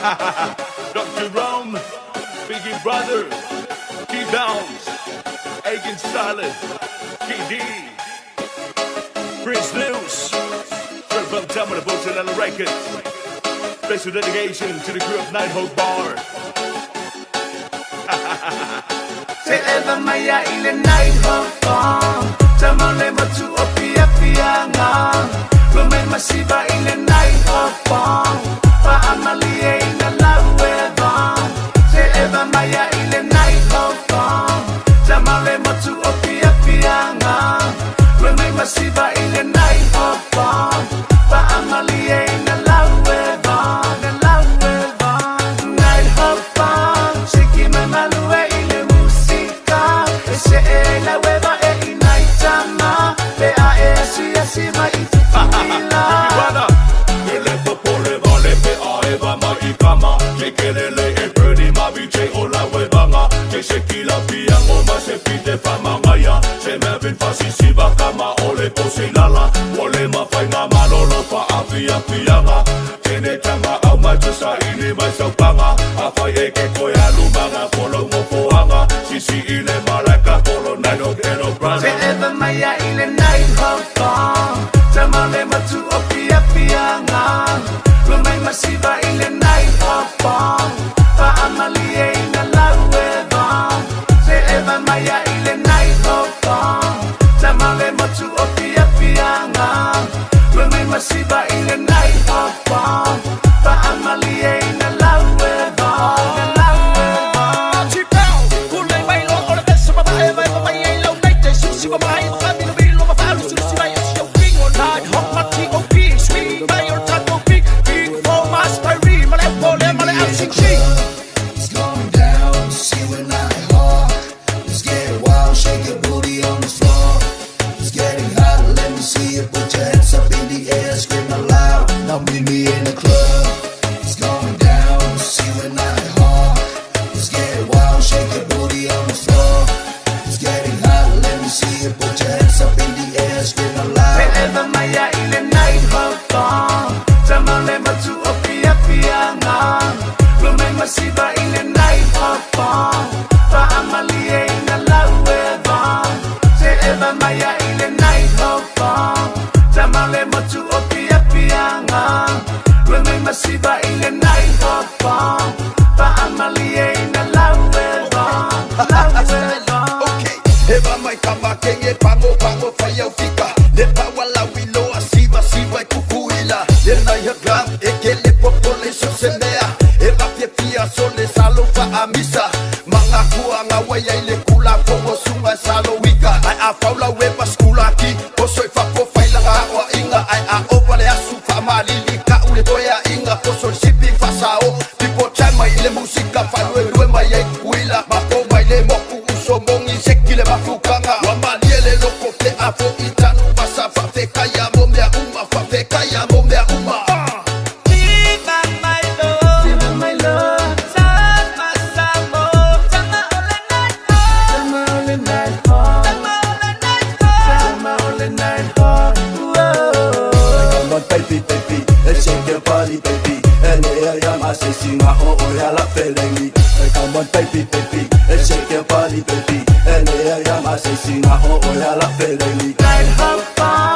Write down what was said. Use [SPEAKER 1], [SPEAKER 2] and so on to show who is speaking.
[SPEAKER 1] Dr. Rome, Biggie Brother, T-Downs, Agent Solid, KD, Prince News, Triple Terminal Botanella Records. Special dedication to the crew of Nighthawk Bar.
[SPEAKER 2] Say ever maya ile Nighthawk Bar. Tamale matu opia pianga. Rumay masiba ile Nighthawk Bar. Paamalie ina laweba. Say ever maya ile Nighthawk Bar. Tamale matu opia pianga. Rumay masiba ile Nighthawk Bar. Paamalie ina laweba. Nighthawk Bar. Sikime malue ile musika. Ese la weba e inaitama. Bea esi asima itituila.
[SPEAKER 1] Ele popole vale pe aeva maikama. Jekelele e pretty mabiche ola webanga. Jeshekila piango ma se pide famangaya. Se mevin fasi siba kama ole posilala. Ole mafainga malolo pa afia pianga. Tene tanga au majusa ili maisopanga. Afai eke koya lumanga polo mofoanga. Sisi ile malaka polo Nighthawk eno brother.
[SPEAKER 2] Say ever maya ile Nighthawk Bar. Tamale matu opia pianga. Rumay masiba ile Nighthawk Bar. Paamalie ina laweba. Say ever maya ile Nighthawk Bar. Tamale matu opia pianga. Rumay masiba ile Nighthawk Bar. Paamalie ina laweba.
[SPEAKER 3] It's going down, see we're Nighthawk. Let's get wild, shake your booty on the floor. It's getting hot, let me see you put your hands up in the air, scream aloud. Now meet me in the club. It's going down, see we're Nighthawk. Let's get wild, shake your booty on the floor. It's getting hot, let me see you put your hands up in the air, scream aloud.
[SPEAKER 2] Say ever maya ile Nighthawk Bar. Tamale matu opia pianga. Rumay masiba ile Nighthawk Bar. Paamalie ina laweba. Say ever maya ile Nighthawk Bar. Tamale matu opia pianga. Rumay masiba ile Nighthawk Bar. Paamalie ina laweba.
[SPEAKER 4] Okay, eba mai kama kenge pango pango faya ufika. Lepa wala wilo asiba siba kukuila. Lena ya gram ekele population semea. Eba pia sole salo fa amisa. Mga kuanga waya ile kula fogo sunga salo wika. Ai a faula weba skula ki. Osoi fa po faila nga wa inga. Ai a opale asu fa malili ka ule toya inga. Osoi shipping fa sao. People chama ile musika falwe lwe mai kuila. Mako ile moku usomongi sekile mafukanga. Wamaliele loko pe afo itanu basa fa feka ya momea uma fa feka ya momea uma.
[SPEAKER 3] Baby, baby, let's shake your body, baby. And here I am, I say, sing my oh, yeah, la feeling. Come on, baby, baby, let's shake your body, baby. And here I am, I say, sing my oh, yeah, la feeling.
[SPEAKER 2] Nighthawk Bar.